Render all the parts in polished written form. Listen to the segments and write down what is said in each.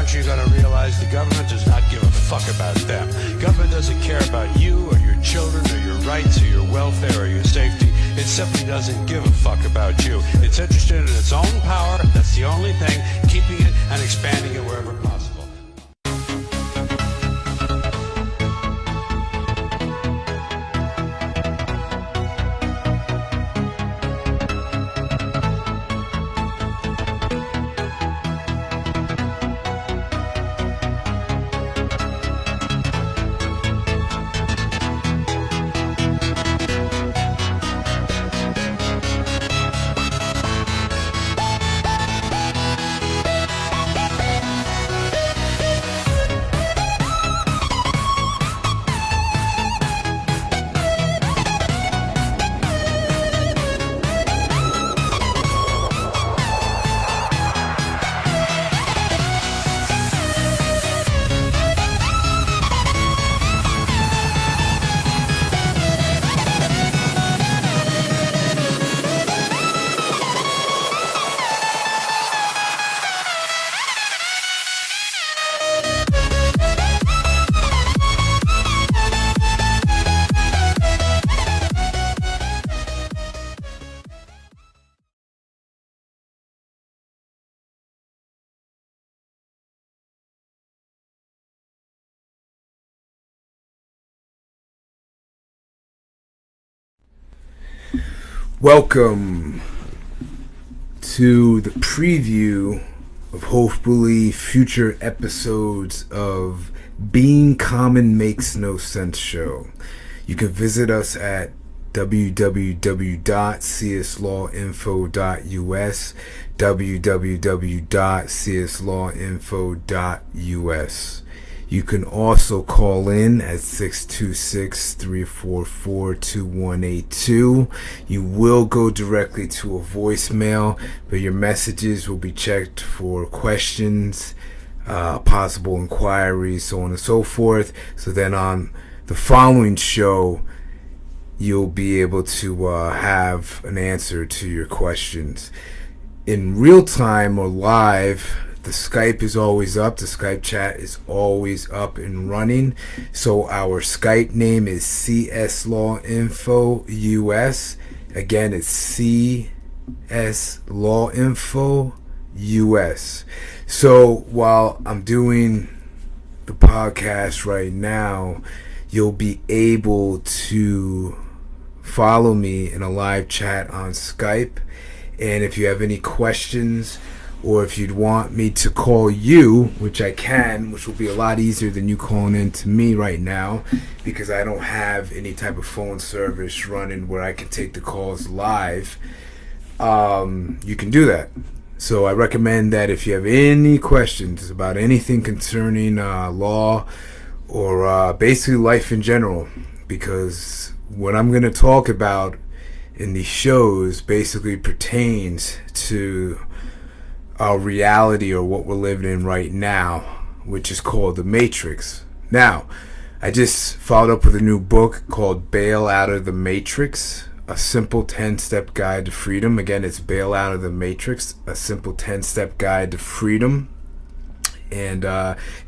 what you gotta realize, the government does not give a fuck about them. Government doesn't care about you or your children or your rights or your welfare or your safety. It simply doesn't give a fuck about you. It's interested in its own power. That's the only thing, keeping it and expanding it wherever possible. Welcome to the preview of hopefully future episodes of Being Common Makes No Sense show. You can visit us at www.cslawinfo.us, www.cslawinfo.us. You can also call in at 626-344-2182. You will go directly to a voicemail, but your messages will be checked for questions, possible inquiries, so on and so forth. So then on the following show, you'll be able to have an answer to your questions. In real time or live, the Skype is always up. The Skype chat is always up and running. So our Skype name is CS Law Info US. Again, it's CS Law Info US. So while I'm doing the podcast right now, you'll be able to follow me in a live chat on Skype. And if you have any questions, or if you'd want me to call you, which I can, which will be a lot easier than you calling in to me right now, because I don't have any type of phone service running where I can take the calls live, you can do that. So I recommend that if you have any questions about anything concerning law or basically life in general, because what I'm going to talk about in these shows basically pertains to our reality, or what we're living in right now, which is called The Matrix. Now, I just followed up with a new book called Bail Out of the Matrix, A Simple 10-Step Guide to Freedom. Again, it's Bail Out of the Matrix, A Simple 10-Step Guide to Freedom. And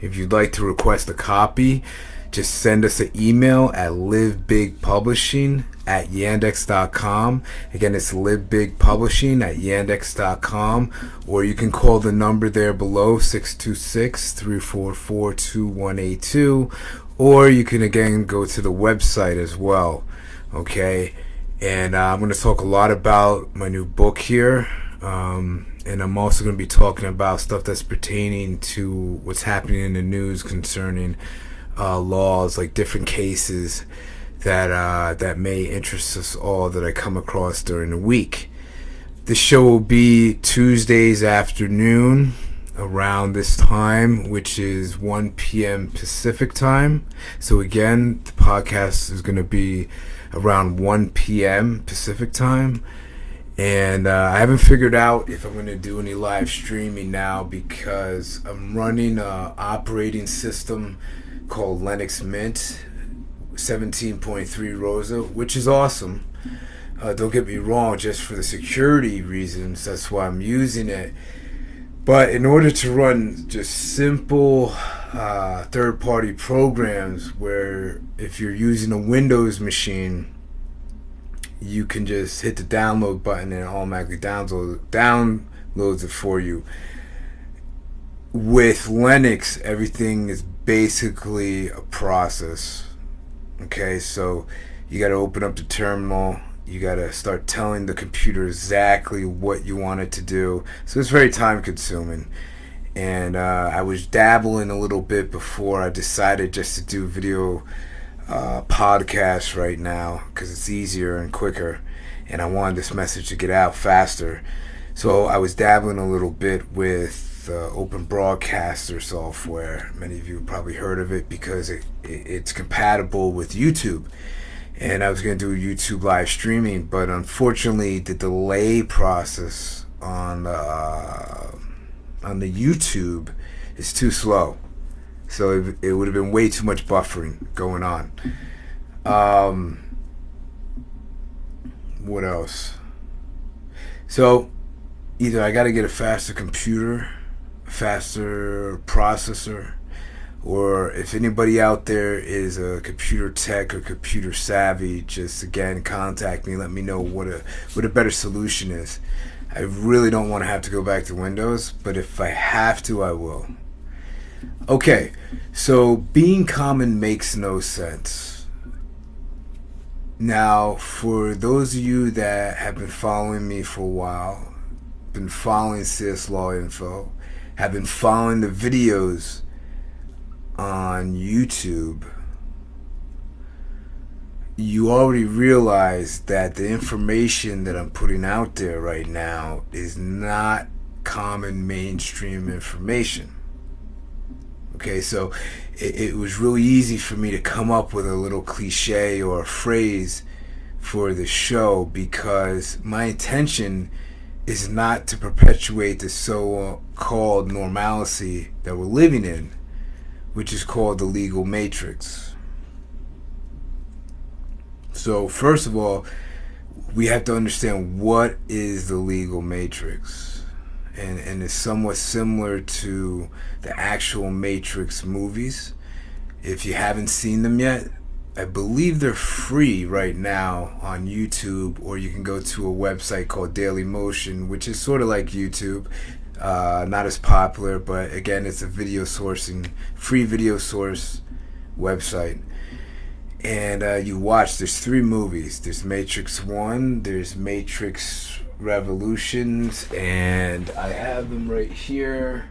if you'd like to request a copy, just send us an email at livebigpublishing@yandex.com. Again, it's livebigpublishing@yandex.com. Or you can call the number there below, 626-344-2182. Or you can, again, go to the website as well. Okay? And I'm going to talk a lot about my new book here. And I'm also going to be talking about stuff that's pertaining to what's happening in the news concerning laws, like different cases that may interest us all that I come across during the week. The show will be Tuesdays afternoon around this time, which is 1 p.m. Pacific time. So again, the podcast is going to be around 1 p.m. Pacific time. And I haven't figured out if I'm going to do any live streaming now, because I'm running an operating system called Linux Mint 17.3 Rosa, which is awesome. Don't get me wrong, just for the security reasons, that's why I'm using it. But in order to run just simple third-party programs, where if you're using a Windows machine, you can just hit the download button and it automatically downloads it for you. With Linux, everything is basically a process. Okay, so you got to open up the terminal. You got to start telling the computer exactly what you want it to do. So it's very time consuming. And I was dabbling a little bit before I decided just to do video podcasts right now because it's easier and quicker. And I wanted this message to get out faster. So I was dabbling a little bit with Open Broadcaster software. Many of you have probably heard of it because it's compatible with YouTube. And I was going to do YouTube live streaming, but unfortunately the delay process on the YouTube is too slow. So it would have been way too much buffering going on. What else? So either I got to get a faster computer, faster processor, or if anybody out there is a computer tech or computer savvy, just again contact me. Let me know what a better solution is. I really don't want to have to go back to Windows, but if I have to, I will. Okay, so being common makes no sense. Now, for those of you that have been following me for a while, been following CS Law Info, have been following the videos on YouTube, you already realize that the information that I'm putting out there right now is not common mainstream information. Okay, so it was really easy for me to come up with a little cliche or a phrase for the show because my intention is not to perpetuate the so-called normalcy that we're living in, which is called the legal matrix. So first of all, we have to understand what is the legal matrix. And it's somewhat similar to the actual Matrix movies. If you haven't seen them yet, I believe they're free right now on YouTube, or you can go to a website called Daily Motion, which is sort of like YouTube. Not as popular, but again, it's a free video source website. And you watch, there's 3 movies. There's Matrix 1, there's Matrix Revolutions, and I have them right here.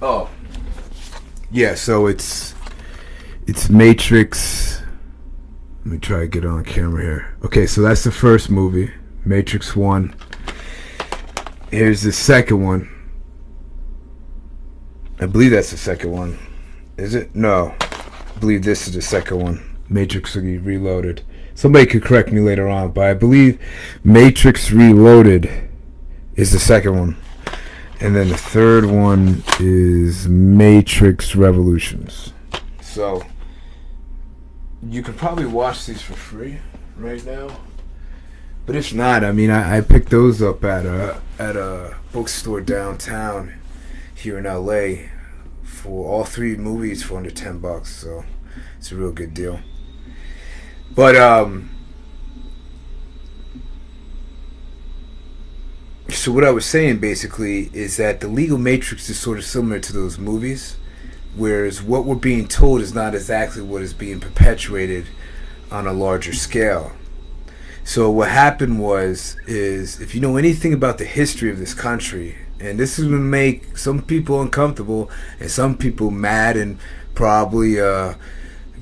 Oh, yeah, so it's Matrix. Let me try to get it on camera here. Okay, so that's the first movie, Matrix 1. Here's the second one. I believe that's the second one. Is it? No. I believe this is the second one. Matrix Reloaded. Somebody could correct me later on, but I believe Matrix Reloaded is the second one. And then the third one is Matrix Revolutions. So you could probably watch these for free right now. But if not, I mean, I picked those up at a bookstore downtown here in LA for all 3 movies for under $10. So it's a real good deal. But so what I was saying basically is that the legal matrix is sort of similar to those movies, whereas what we're being told is not exactly what is being perpetuated on a larger scale. So what happened is if you know anything about the history of this country, and this is going to make some people uncomfortable and some people mad and probably going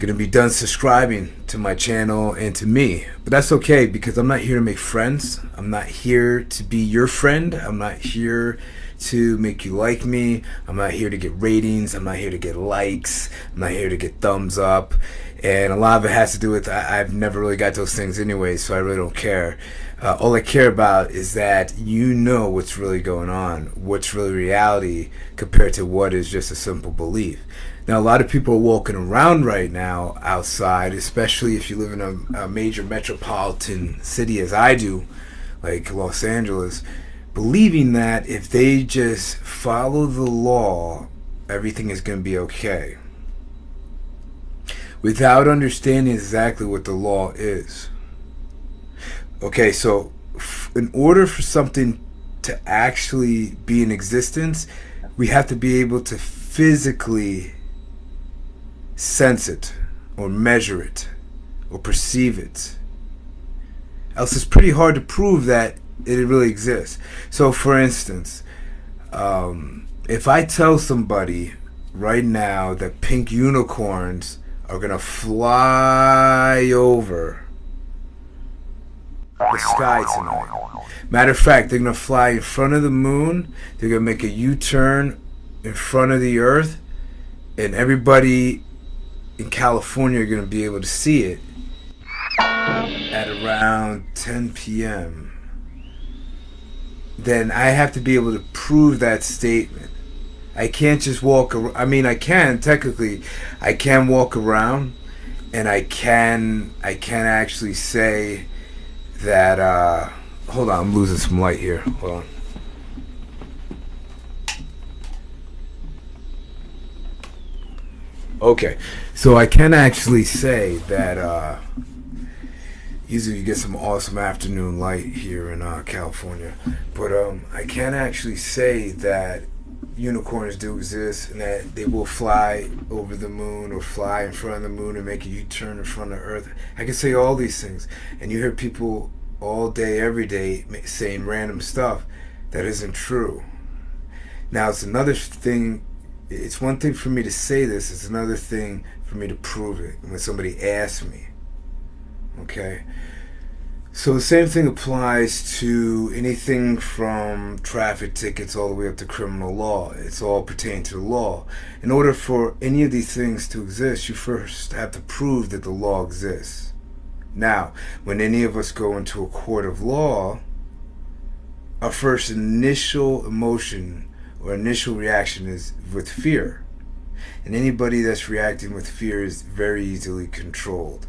to be done subscribing to my channel and to me, but that's okay because I'm not here to make friends. I'm not here to be your friend. I'm not here to make you like me. I'm not here to get ratings. I'm not here to get likes. I'm not here to get thumbs up. And a lot of it has to do with I've never really got those things anyway, so I really don't care. All I care about is that you know what's really going on, what's really reality compared to what is just a simple belief. Now, a lot of people are walking around right now outside, especially if you live in a major metropolitan city as I do, like Los Angeles, believing that if they just follow the law, everything is going to be okay, without understanding exactly what the law is. Okay, so in order for something to actually be in existence, we have to be able to physically sense it, or measure it, or perceive it. Else it's pretty hard to prove that it really exists. So for instance, if I tell somebody right now that pink unicorns are gonna fly over the sky tonight. Matter of fact, they're gonna fly in front of the moon. They're gonna make a U-turn in front of the Earth, and everybody in California are gonna be able to see it at around 10 p.m. Then I have to be able to prove that statement. I can't just walk around. I mean, I can technically. I can walk around, and I can actually say that. Hold on, I'm losing some light here. Hold on. Okay, so I can actually say that. Usually you get some awesome afternoon light here in California, but I can actually say that unicorns do exist and that they will fly over the moon or fly in front of the moon and make a U-turn in front of Earth. I can say all these things, and you hear people all day, every day saying random stuff that isn't true. Now it's another thing. It's one thing for me to say this. It's another thing for me to prove it when somebody asks me. Okay? So the same thing applies to anything from traffic tickets all the way up to criminal law. It's all pertaining to the law. In order for any of these things to exist, you first have to prove that the law exists. Now, when any of us go into a court of law, our first initial emotion or initial reaction is with fear. And anybody that's reacting with fear is very easily controlled.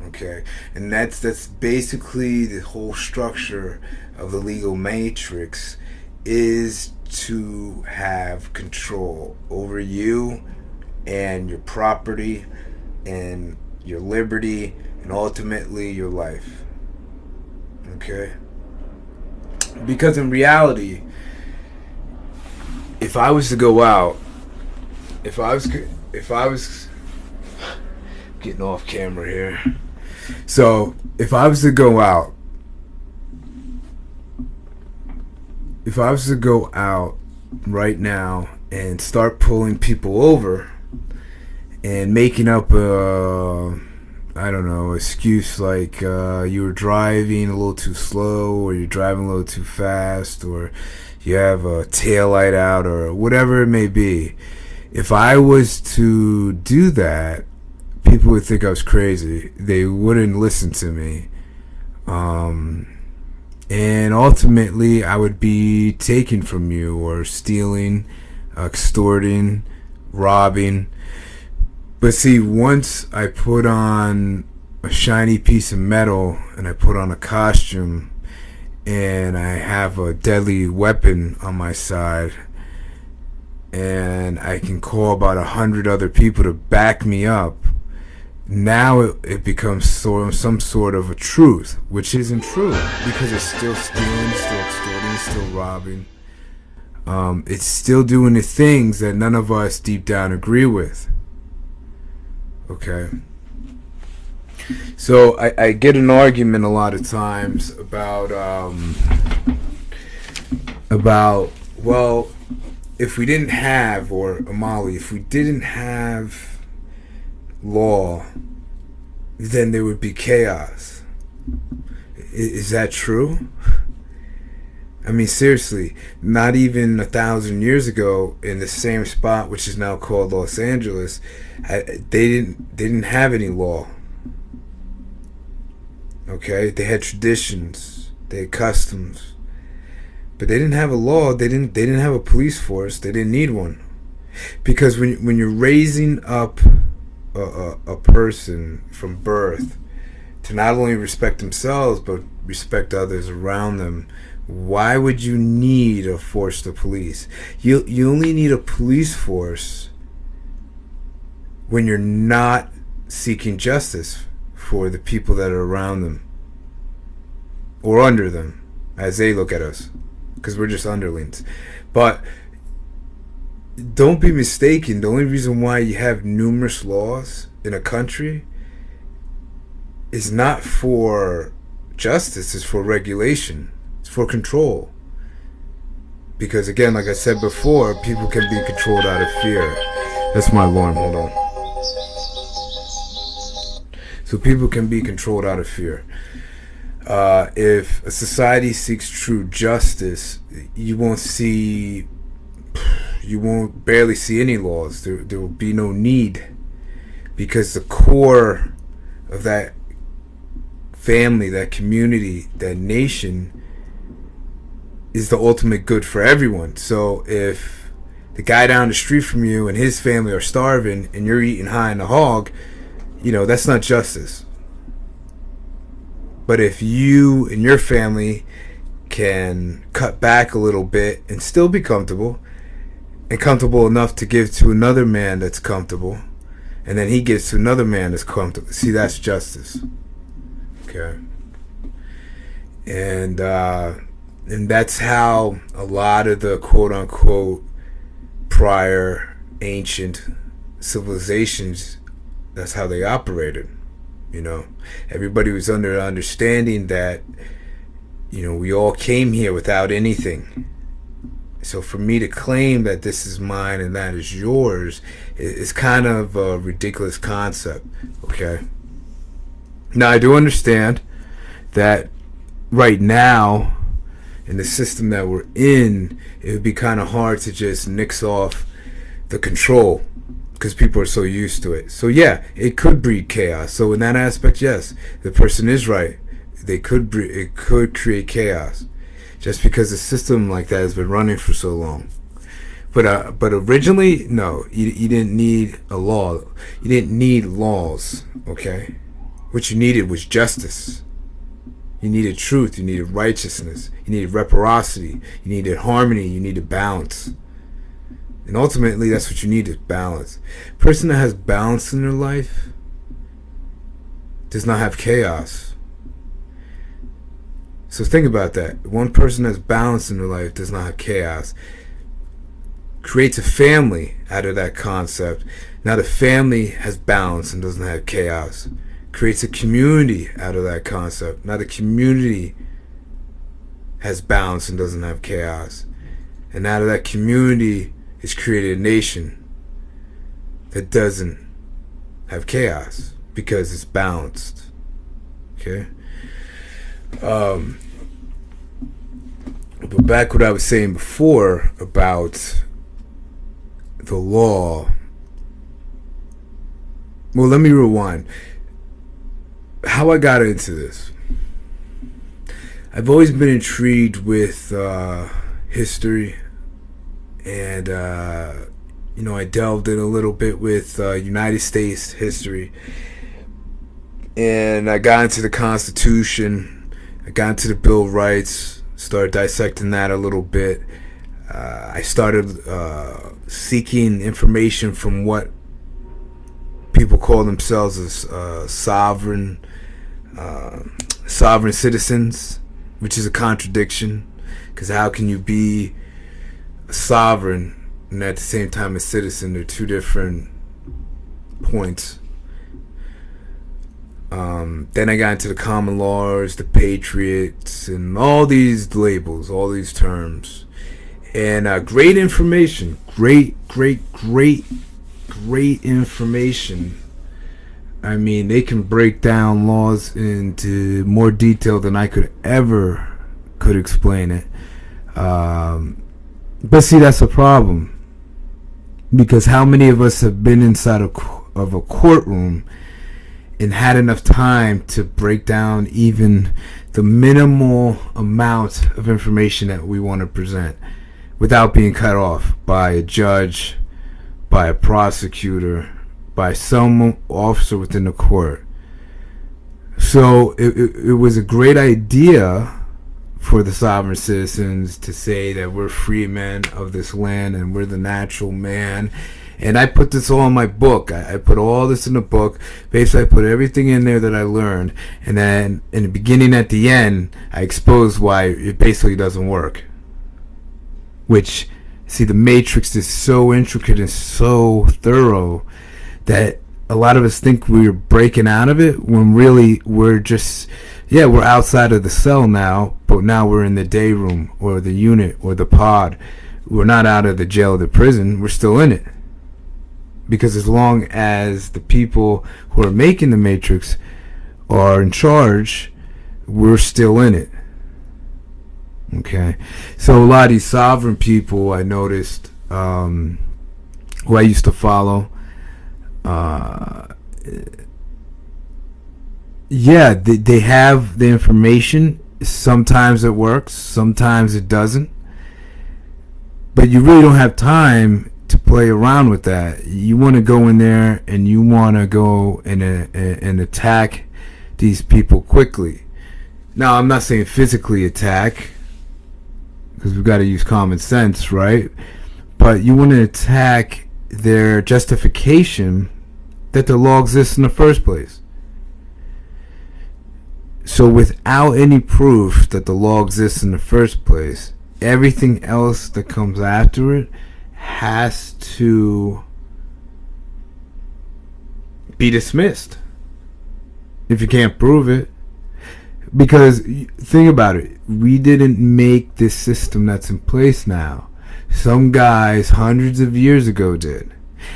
Okay, and that's basically the whole structure of the legal matrix, is to have control over you and your property and your liberty and ultimately your life. Okay, because in reality, if I was to go out, if I was getting off camera here. So, if I was to go out right now and start pulling people over and making up excuse like you were driving a little too slow, or you're driving a little too fast, or you have a tail light out, or whatever it may be, if I was to do that, people would think I was crazy. They wouldn't listen to me. And ultimately, I would be taken from you, or stealing, extorting, robbing. But see, once I put on a shiny piece of metal, and I put on a costume, and I have a deadly weapon on my side, and I can call about 100 other people to back me up, now it becomes some sort of a truth, which isn't true, because it's still stealing, still extorting, still robbing. It's still doing the things that none of us deep down agree with. Okay? So I get an argument a lot of times about well, if we didn't have, or Amali, if we didn't have law, then there would be chaos. Is that true? I mean, seriously, not even 1,000 years ago, in the same spot, which is now called Los Angeles, they didn't have any law. Okay, they had traditions, they had customs, but they didn't have a law. They didn't have a police force. They didn't need one, because when you're raising up a person from birth to not only respect themselves but respect others around them, Why would you need a force to police? You only need a police force when you're not seeking justice for the people that are around them or under them, as they look at us, because we're just underlings. But don't be mistaken. The only reason why you have numerous laws in a country is not for justice, it's for regulation. It's for control. Because again, like I said before, people can be controlled out of fear. That's my alarm, hold on. So people can be controlled out of fear. If a society seeks true justice, you won't barely see any laws. There will be no need, because the core of that family, that community, that nation is the ultimate good for everyone. So if the guy down the street from you and his family are starving and you're eating high in the hog, that's not justice. But if you and your family can cut back a little bit and still be comfortable, and comfortable enough to give to another man that's comfortable, and then he gives to another man that's comfortable, see, that's justice. Okay. And that's how a lot of the quote-unquote prior ancient civilizations, that's how they operated. Everybody was under the understanding that, we all came here without anything. So for me to claim that this is mine and that is yours is kind of a ridiculous concept, okay? Now, I do understand that right now, in the system that we're in, it would be kind of hard to just nix off the control because people are so used to it. So yeah, it could breed chaos. So in that aspect, yes, the person is right. It could create chaos, just because a system like that has been running for so long. But originally, no, you didn't need a law. You didn't need laws, okay? What you needed was justice. You needed truth. You needed righteousness. You needed reciprocity. You needed harmony. You needed balance. And ultimately, that's what you need, is balance. A person that has balance in their life does not have chaos. So think about that. One person that's balanced in their life does not have chaos. Creates a family out of that concept. Now the family has balance and doesn't have chaos. Creates a community out of that concept. Now the community has balance and doesn't have chaos. And out of that community is created a nation that doesn't have chaos because it's balanced. Okay? But back what I was saying before about the law. Well, let me rewind. How I got into this. I've always been intrigued with history, and I delved in a little bit with United States history, and I got into the Constitution. I got into the Bill of Rights. Started dissecting that a little bit. I started seeking information from what people call themselves as sovereign citizens, which is a contradiction, because how can you be a sovereign and at the same time a citizen? They're two different points. Then I got into the common laws, the patriots, and all these labels, all these terms. And great information. Great information. I mean, they can break down laws into more detail than I could explain it. But see, that's a problem. Because how many of us have been inside of a courtroom and had enough time to break down even the minimal amount of information that we want to present without being cut off by a judge, by a prosecutor, by some officer within the court. So it was a great idea for the sovereign citizens to say that we're free men of this land and we're the natural man. And I put this all in my book. I put all this in the book. Basically, I put everything in there that I learned. And then in the beginning, at the end, I exposed why it basically doesn't work. Which, see, the matrix is so intricate and so thorough that a lot of us think we're breaking out of it when really we're just, we're outside of the cell now, but now we're in the day room or the unit or the pod. We're not out of the jail or the prison. We're still in it. Because as long as the people who are making the matrix are in charge, we're still in it. Okay? So a lot of these sovereign people I noticed, who I used to follow, they have the information. Sometimes it works, sometimes it doesn't. But you really don't have time to play around with that. You want to go in there and you want to go and attack these people quickly. Now, I'm not saying physically attack, because we've got to use common sense, right? But you want to attack their justification that the law exists in the first place. So without any proof that the law exists in the first place, everything else that comes after it has to be dismissed if you can't prove it. Because think about it, we didn't make this system that's in place now. Some guys hundreds of years ago did,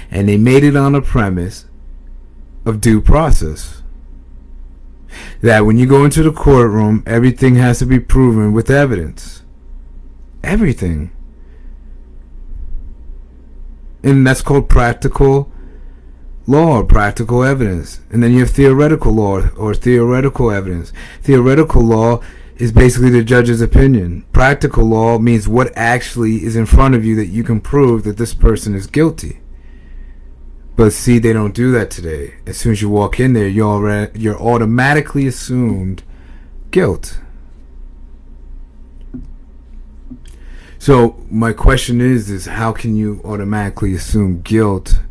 and they made it on a premise of due process, that when you go into the courtroom, everything has to be proven with evidence. Everything. And that's called practical law or practical evidence. And then you have theoretical law or theoretical evidence. Theoretical law is basically the judge's opinion. Practical law means what actually is in front of you that you can prove that this person is guilty. But see, they don't do that today. As soon as you walk in there, you're automatically assumed guilt. So my question is how can you automatically assume guilt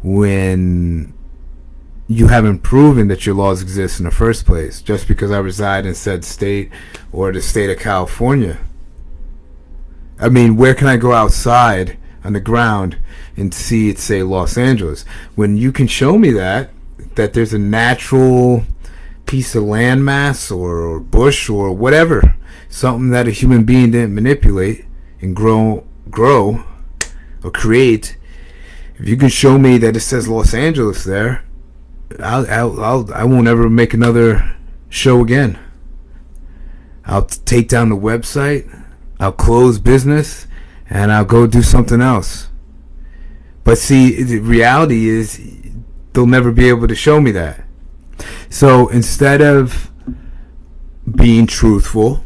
when you haven't proven that your laws exist in the first place, just because I reside in said state or the state of California? I mean, where can I go outside on the ground and see it say Los Angeles when you can show me that there's a natural piece of landmass or bush or whatever, something that a human being didn't manipulate and grow or create? If you can show me that it says Los Angeles there, I won't ever make another show again. I'll take down the website, I'll close business, and I'll go do something else. But see, the reality is they'll never be able to show me that. So instead of being truthful,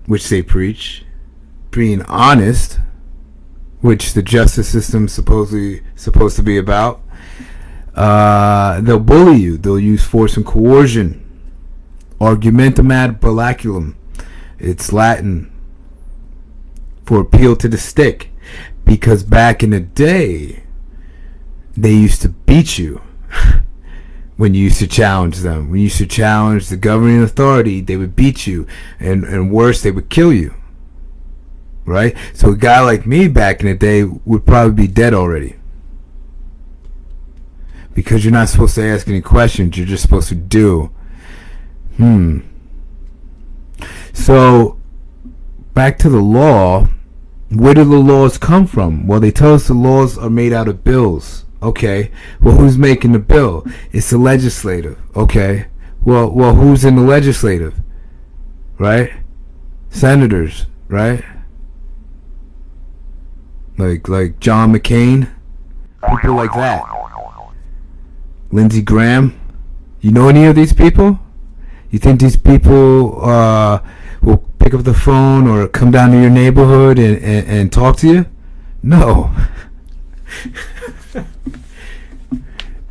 which they preach, being honest, which the justice system is supposed to be about, they'll bully you. They'll use force and coercion. Argumentum ad baculum. It's Latin for appeal to the stick. Because back in the day, they used to beat you when you used to challenge them. When you used to challenge the governing authority, they would beat you. And worse, they would kill you. Right? So a guy like me back in the day would probably be dead already. Because you're not supposed to ask any questions. You're just supposed to do. So, back to the law. Where do the laws come from? Well, they tell us the laws are made out of bills. Okay. Well, who's making the bill? It's the legislative. Okay. Well, who's in the legislative? Right? Senators. Right? Like John McCain. People like that. Lindsey Graham. You know any of these people? You think these people will pick up the phone or come down to your neighborhood and talk to you? No.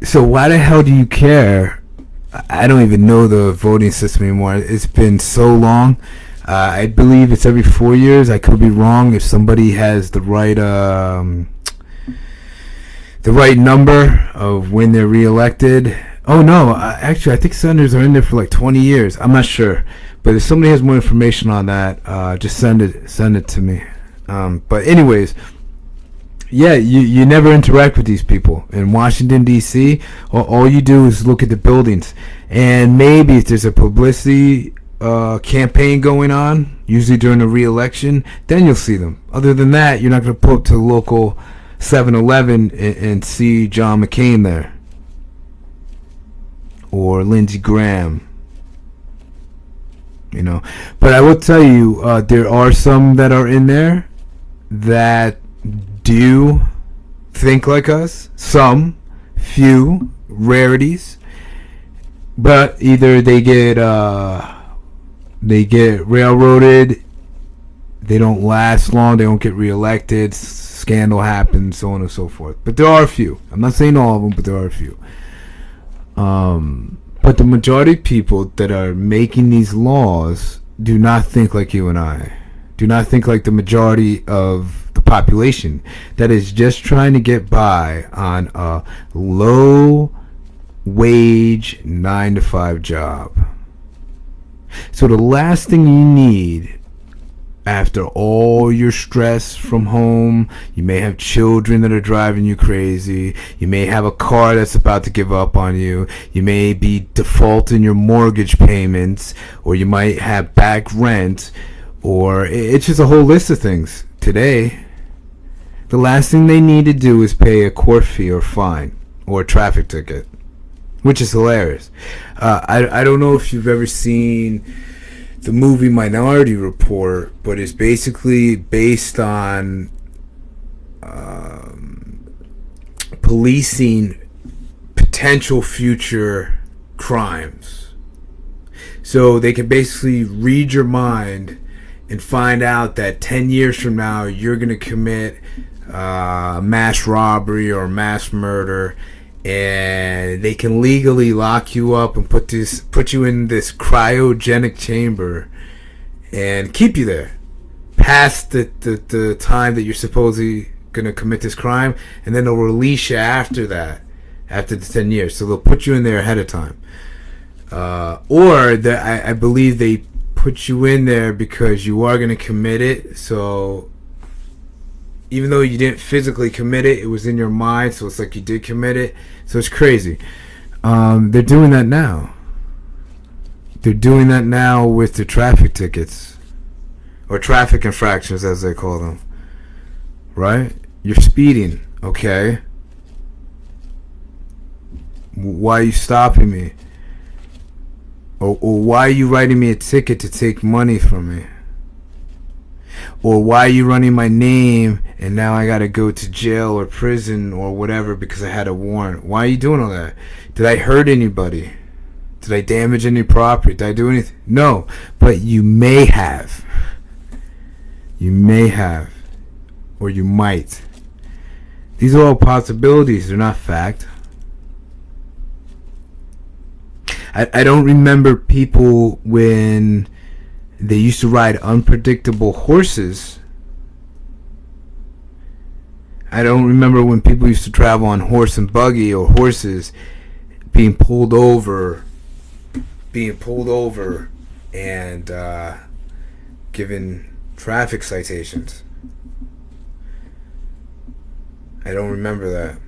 So why the hell do you care? I don't even know the voting system anymore. It's been so long. I believe it's every 4 years. I could be wrong. If somebody has the right number of when they're reelected. Oh no, actually, I think senators are in there for like 20 years. I'm not sure, but if somebody has more information on that, just send it to me. But anyways, yeah, you never interact with these people in Washington D.C. All you do is look at the buildings, and maybe if there's a publicity campaign going on, usually during a re-election, then you'll see them. Other than that, you're not going to pull up to the local 7-Eleven and see John McCain there or Lindsey Graham. But I will tell you, there are some that are in there that do think like us. Some, few, rarities, but either they get railroaded, they don't last long, they don't get reelected, scandal happens, so on and so forth. But there are a few. I'm not saying all of them, but there are a few. But the majority of people that are making these laws do not think like you and I. Do not think like the majority of the population that is just trying to get by on a low wage 9-to-5 job. So the last thing you need after all your stress from home, you may have children that are driving you crazy, you may have a car that's about to give up on you, you may be defaulting your mortgage payments, or you might have back rent, or it's just a whole list of things. Today, the last thing they need to do is pay a court fee or fine or a traffic ticket, which is hilarious. I don't know if you've ever seen the movie Minority Report, but it's basically based on policing potential future crimes. So they can basically read your mind and find out that 10 years from now you're going to commit mass robbery or mass murder, and they can legally lock you up and put you in this cryogenic chamber and keep you there past the time that you're supposedly going to commit this crime, and then they'll release you after that, after the 10 years. So they'll put you in there ahead of time. I believe they put you in there because you are going to commit it. So even though you didn't physically commit it, it was in your mind, so it's like you did commit it. So it's crazy. They're doing that now. They're doing that now with the traffic tickets, or traffic infractions as they call them. Right? You're speeding, okay? Why are you stopping me? Or why are you writing me a ticket to take money from me? Or why are you running my name and now I gotta go to jail or prison or whatever because I had a warrant? Why are you doing all that? Did I hurt anybody? Did I damage any property? Did I do anything? No, but you may have. You may have. Or you might. These are all possibilities. They're not fact. I don't remember people when they used to ride unpredictable horses. I don't remember when people used to travel on horse and buggy or horses being pulled over and given traffic citations. I don't remember that.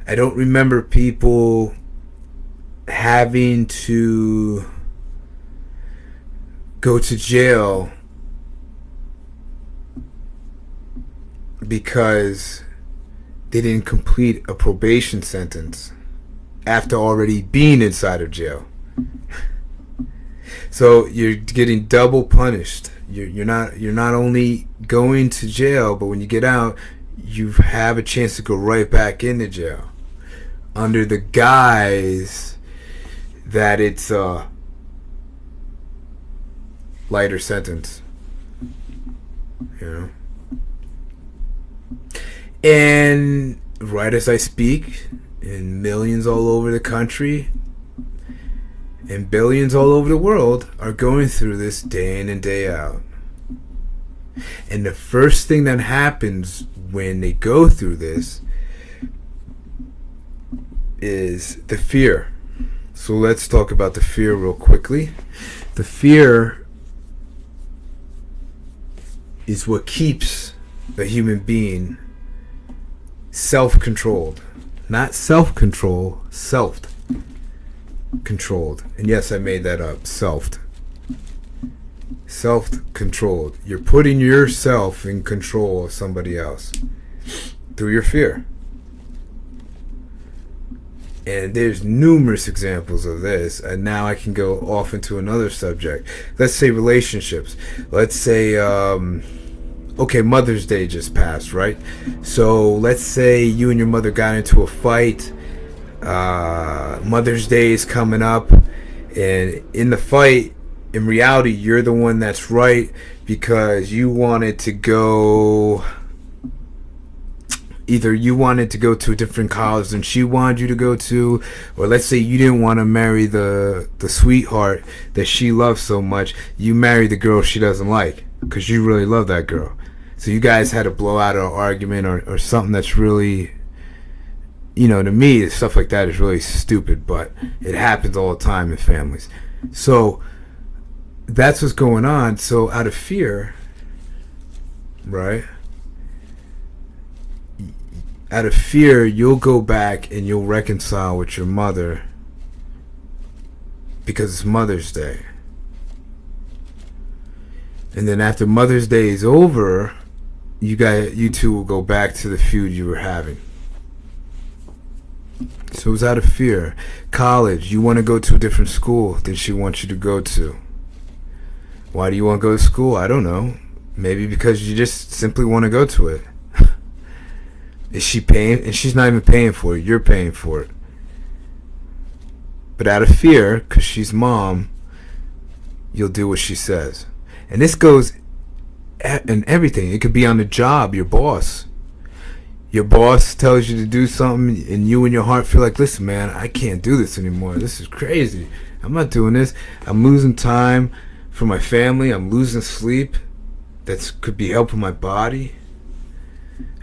I don't remember people having to go to jail because they didn't complete a probation sentence after already being inside of jail. So you're getting double punished. You're not only going to jail, but when you get out, you have a chance to go right back into jail under the guise that it's a lighter sentence, you know. And right as I speak, in millions all over the country, And billions all over the world are going through this day in and day out. And the first thing that happens when they go through this is the fear. So let's talk about the fear real quickly. The fear is what keeps a human being self-controlled. Not self-control, self-controlled. And yes, I made that up. Self-controlled. You're putting yourself in control of somebody else through your fear. And there's numerous examples of this. And now I can go off into another subject. Let's say relationships. Let's say, okay, Mother's Day just passed, right? So let's say you and your mother got into a fight. Mother's Day is coming up. And in the fight, in reality, you're the one that's right because you wanted to go... Either you wanted to go to a different college than she wanted you to go to, or let's say you didn't want to marry the sweetheart that she loves so much. You married the girl she doesn't like because you really love that girl. So you guys had to blow out an argument or something that's really, to me, stuff like that is really stupid, but it happens all the time in families. So that's what's going on. So out of fear, right? Out of fear, you'll go back and you'll reconcile with your mother because it's Mother's Day. And then after Mother's Day is over, you two will go back to the feud you were having. So it's out of fear. College, you want to go to a different school than she wants you to go to. Why do you want to go to school? I don't know. Maybe because you just simply want to go to it. Is she paying? And she's not even paying for it. You're paying for it. But out of fear, because she's mom, you'll do what she says. And this goes in everything. It could be on the job, your boss. Your boss tells you to do something, and you in your heart feel like, listen, man, I can't do this anymore. This is crazy. I'm not doing this. I'm losing time for my family. I'm losing sleep. That could be helping my body.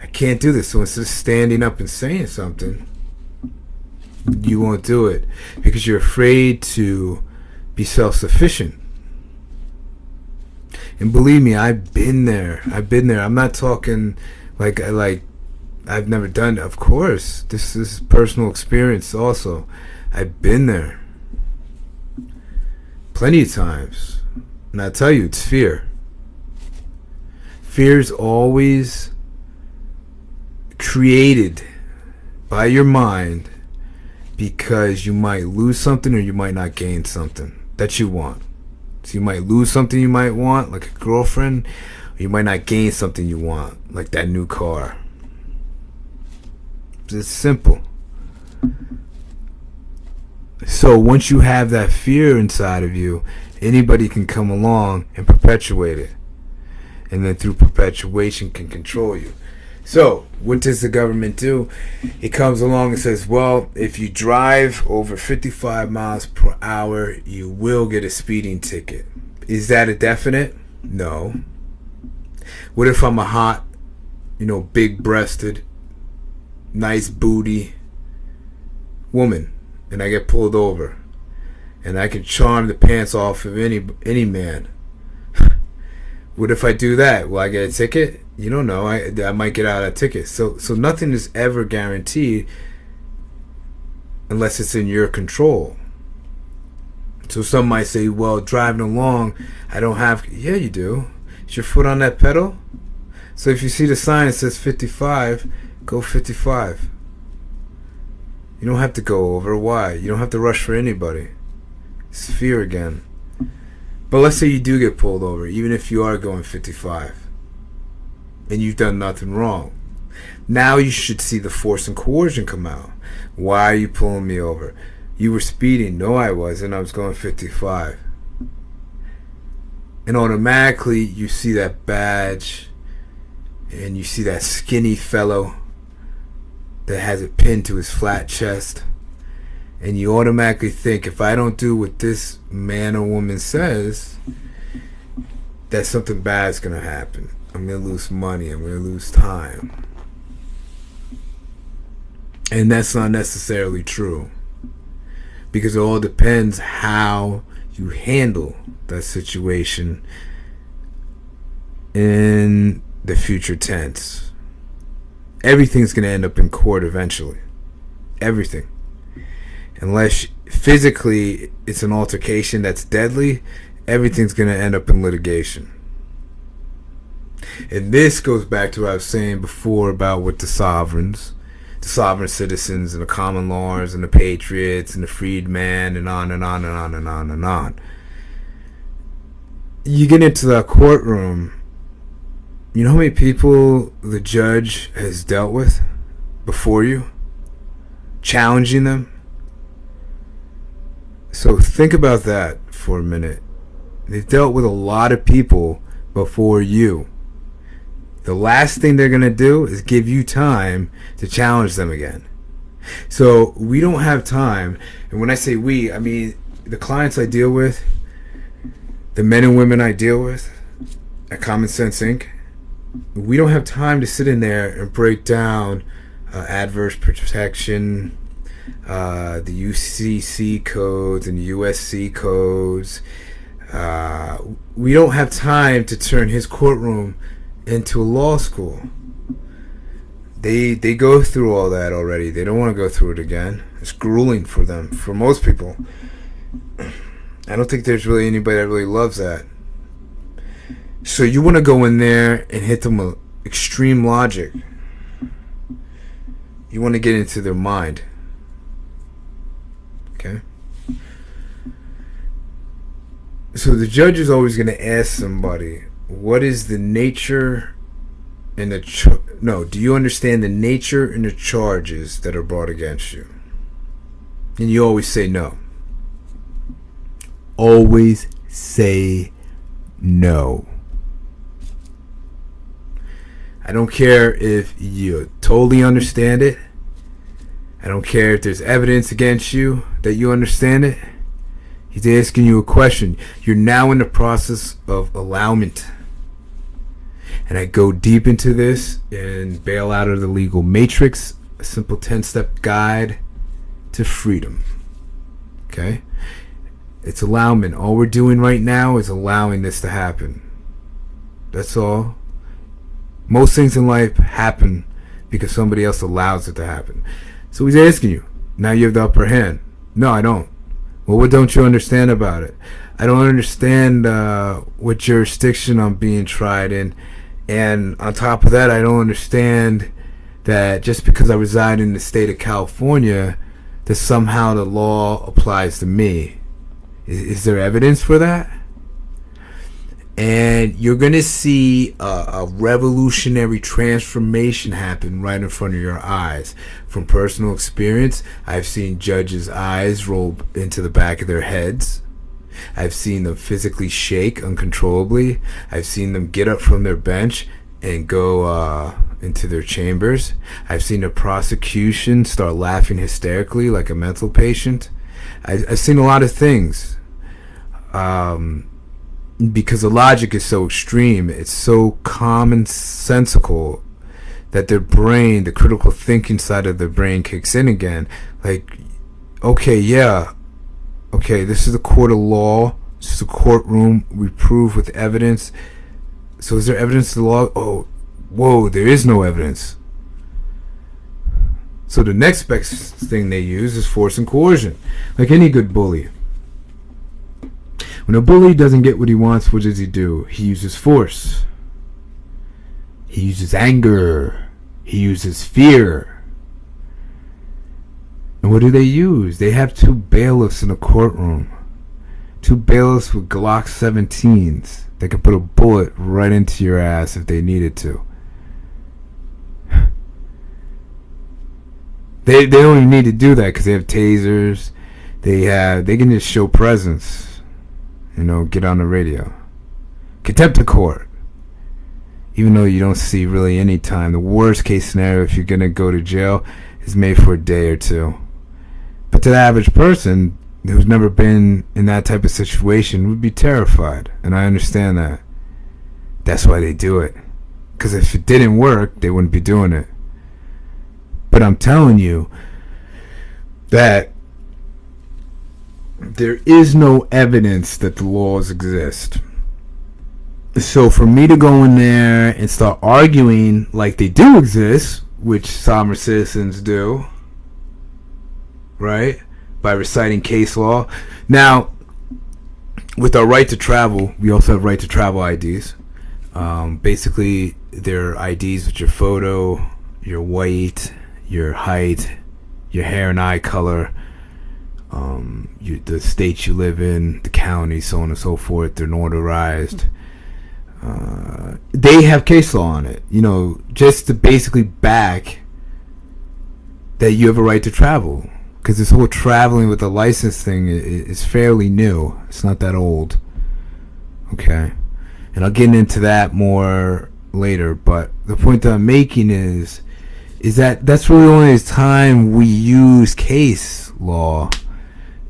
I can't do this. So instead of standing up and saying something, you won't do it because you're afraid to be self-sufficient. And believe me, I've been there. I'm not talking like I've never done it. Of course, this is personal experience also. I've been there plenty of times. And I tell you, it's fear. Fear is always created by your mind because you might lose something or you might not gain something that you want. So you might lose something you might want, like a girlfriend, or you might not gain something you want, like that new car. It's simple. So once you have that fear inside of you, anybody can come along and perpetuate it. And then through perpetuation can control you. So, what does the government do? It comes along and says, well, if you drive over 55 miles per hour, you will get a speeding ticket. Is that a definite? No. What if I'm a hot, big-breasted, nice booty woman, and I get pulled over, and I can charm the pants off of any man? What if I do that? Will I get a ticket? You don't know. I might get out of a ticket. So nothing is ever guaranteed unless it's in your control. So some might say, well, driving along, I don't have... Yeah, you do. Is your foot on that pedal? So if you see the sign that says 55, go 55. You don't have to go over. Why? You don't have to rush for anybody. It's fear again. But let's say you do get pulled over, even if you are going 55. And you've done nothing wrong. Now you should see the force and coercion come out. Why are you pulling me over? You were speeding. No, I wasn't. I was going 55. And automatically you see that badge and you see that skinny fellow that has it pinned to his flat chest. and you automatically think, if I don't do what this man or woman says, that something bad is going to happen. I'm going to lose money. I'm going to lose time. And that's not necessarily true, because it all depends how you handle that situation in the future tense. Everything's going to end up in court eventually. Everything. Unless physically it's an altercation that's deadly, everything's going to end up in litigation. And this goes back to what I was saying before about what the sovereign citizens and the common laws and the patriots and the freedman and on and on and on and on and on. You get into that courtroom, you know how many people the judge has dealt with before you, challenging them? So think about that for a minute. They've dealt with a lot of people before you. The last thing they're going to do is give you time to challenge them again. So we don't have time. And when I say we, I mean the clients I deal with, the men and women I deal with at Common Sense Inc. We don't have time to sit in there and break down adverse protection, the UCC codes and the USC codes. We don't have time to turn his courtroom into a law school. They go through all that already. They don't want to go through it again. It's grueling for them, for most people. I don't think there's really anybody that really loves that. So you want to go in there and hit them with extreme logic. You want to get into their mind. Okay? So the judge is always going to ask somebody, what is the nature and do you understand the nature and the charges that are brought against you? And you always say no. Always say no. I don't care if you totally understand it. I don't care if there's evidence against you that you understand it. He's asking you a question. You're now in the process of allowment. And I go deep into this and bail out of the legal matrix, a simple 10-step guide to freedom. Okay? It's allowment. All we're doing right now is allowing this to happen. That's all. Most things in life happen because somebody else allows it to happen. So he's asking you, now you have the upper hand. No, I don't. Well, what don't you understand about it? I don't understand what jurisdiction I'm being tried in. And on top of that, I don't understand that just because I reside in the state of California, that somehow the law applies to me. Is there evidence for that? And you're going to see a revolutionary transformation happen right in front of your eyes. From personal experience, I've seen judges' eyes roll into the back of their heads. I've seen them physically shake uncontrollably. I've seen them get up from their bench and go into their chambers. I've seen the prosecution start laughing hysterically like a mental patient. I've seen a lot of things. Because the logic is so extreme, it's so commonsensical that their brain, the critical thinking side of their brain kicks in again. Like, okay, yeah, okay, this is a court of law, this is a courtroom, we prove with evidence. So is there evidence to the law? Oh, whoa, there is no evidence. So the next best thing they use is force and coercion, like any good bully. When a bully doesn't get what he wants, what does he do? He uses force. He uses anger. He uses fear. And what do they use? They have two bailiffs in a courtroom. Two bailiffs with Glock 17s. They can put a bullet right into your ass if they needed to. They don't even need to do that because they have tasers. They can just show presence. Get on the radio. Contempt of court. Even though you don't see really any time. The worst case scenario, if you're going to go to jail, is made for a day or two. But to the average person who's never been in that type of situation would be terrified. And I understand that. That's why they do it. Because if it didn't work, they wouldn't be doing it. But I'm telling you that there is no evidence that the laws exist. So for me to go in there and start arguing like they do exist, which sovereign citizens do, right, by reciting case law. Now, with our right to travel, we also have right to travel IDs. Basically, they're IDs with your photo, your weight, your height, your hair and eye color, the state you live in, the county, so on and so forth. They're notarized. They have case law on it, just to basically back that you have a right to travel. Because this whole traveling with a license thing is fairly new. It's not that old. Okay? And I'll get into that more later. But the point that I'm making is that that's really only the time we use case law.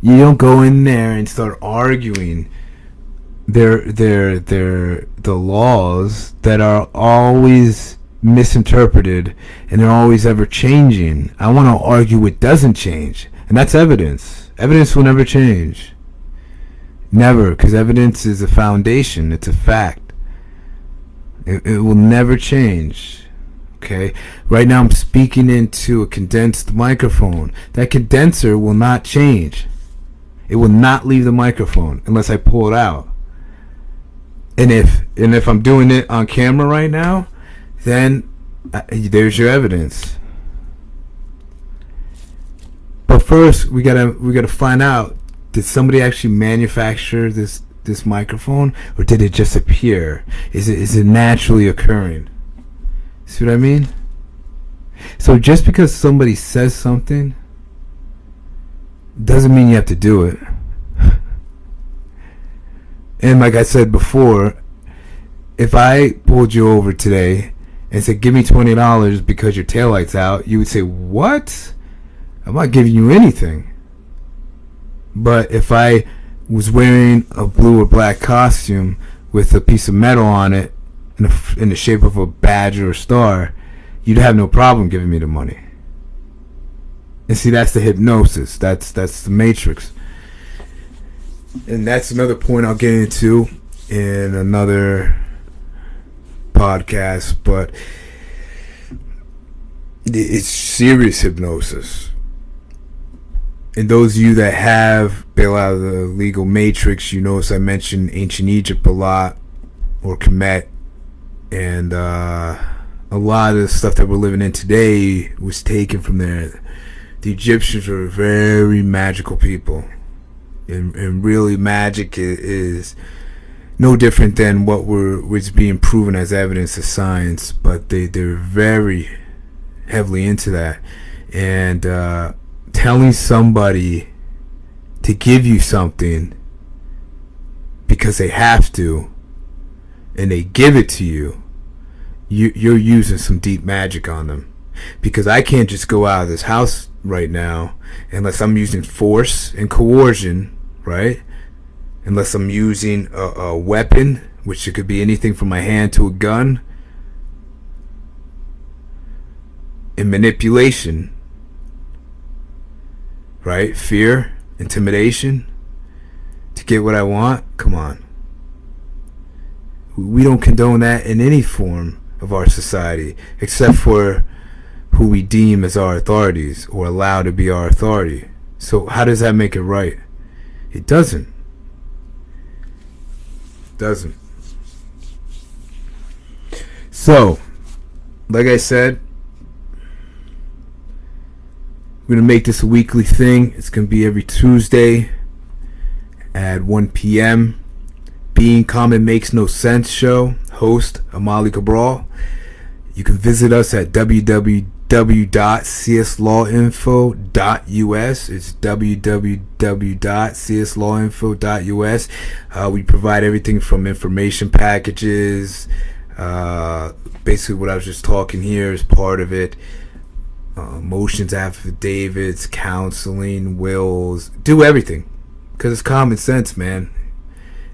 You don't go in there and start arguing the laws that are always misinterpreted and they're always ever changing. I want to argue what doesn't change, and that's evidence. Evidence will never change. Never, because evidence is a foundation. It's a fact. It will never change. Okay? Right now I'm speaking into a condensed microphone. That condenser will not change. It will not leave the microphone unless I pull it out. And if I'm doing it on camera right now, then there's your evidence. But first, we gotta find out: did somebody actually manufacture this microphone, or did it just appear? Is it naturally occurring? See what I mean? So just because somebody says something doesn't mean you have to do it. And like I said before, if I pulled you over today and said, give me $20 because your taillight's out, you would say, what? I'm not giving you anything. But if I was wearing a blue or black costume with a piece of metal on it in the shape of a badge or a star, you'd have no problem giving me the money. And see, that's the hypnosis. That's the matrix. And that's another point I'll get into in another podcast, but it's serious hypnosis. And those of you that have bailed out of the legal matrix, you notice I mentioned ancient Egypt a lot, or Kemet, and a lot of the stuff that we're living in today was taken from there. The Egyptians were very magical people. And really, magic is no different than what was being proven as evidence of science. But they're very heavily into that. And telling somebody to give you something because they have to, and they give it to you, you're using some deep magic on them. Because I can't just go out of this house right now unless I'm using force and coercion, right? Unless I'm using a weapon, which it could be anything from my hand to a gun, and manipulation, right? Fear, intimidation to get what I want. Come on. We don't condone that in any form of our society, except for who we deem as our authorities or allow to be our authority. So how does that make it right? It doesn't. Doesn't. So, like I said, we're going to make this a weekly thing. It's going to be every Tuesday at 1 p.m. Being Common Makes No Sense show. Host, Amali Cabral. You can visit us at www.cslawinfo.us. It's www.cslawinfo.us. We provide everything from information packages. Basically what I was just talking here is part of it. motions affidavits, counseling, wills, do everything. Because it's common sense, man.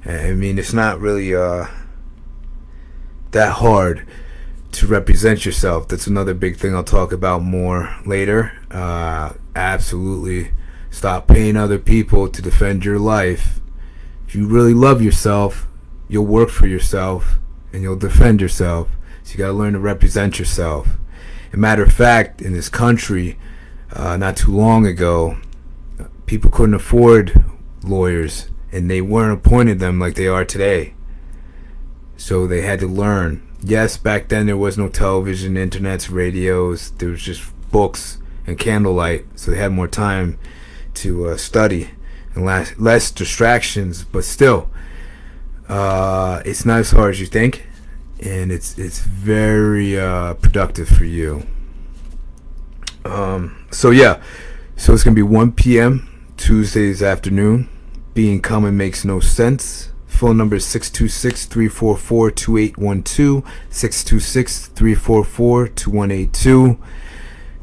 I mean, it's not really that hard to represent yourself. That's another big thing I'll talk about more later. Absolutely stop paying other people to defend your life. If you really love yourself, you'll work for yourself and you'll defend yourself. So you gotta learn to represent yourself. As a matter of fact, in this country, not too long ago, people couldn't afford lawyers and they weren't appointed them like they are today. So they had to learn. Yes, back then there was no television, internets, radios. There was just books and candlelight. So they had more time to study and less distractions. But still, it's not as hard as you think. And it's very productive for you. So yeah. So it's going to be 1 p.m. Tuesdays afternoon. Being common makes no sense. Phone number is 626-344-2812, 626-344-2182.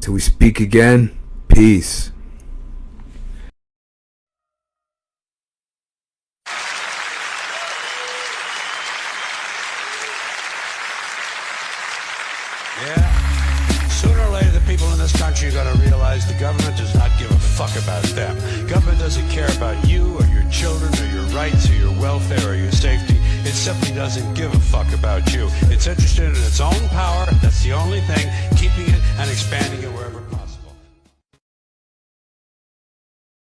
Till we speak again, peace. Yeah. Sooner or later, the people in this country are going to realize the government does not give a fuck about them. Government doesn't care about you or your children or your rights or your welfare or your safety. It simply doesn't give a fuck about you. It's interested in its own power. That's the only thing, keeping it and expanding it wherever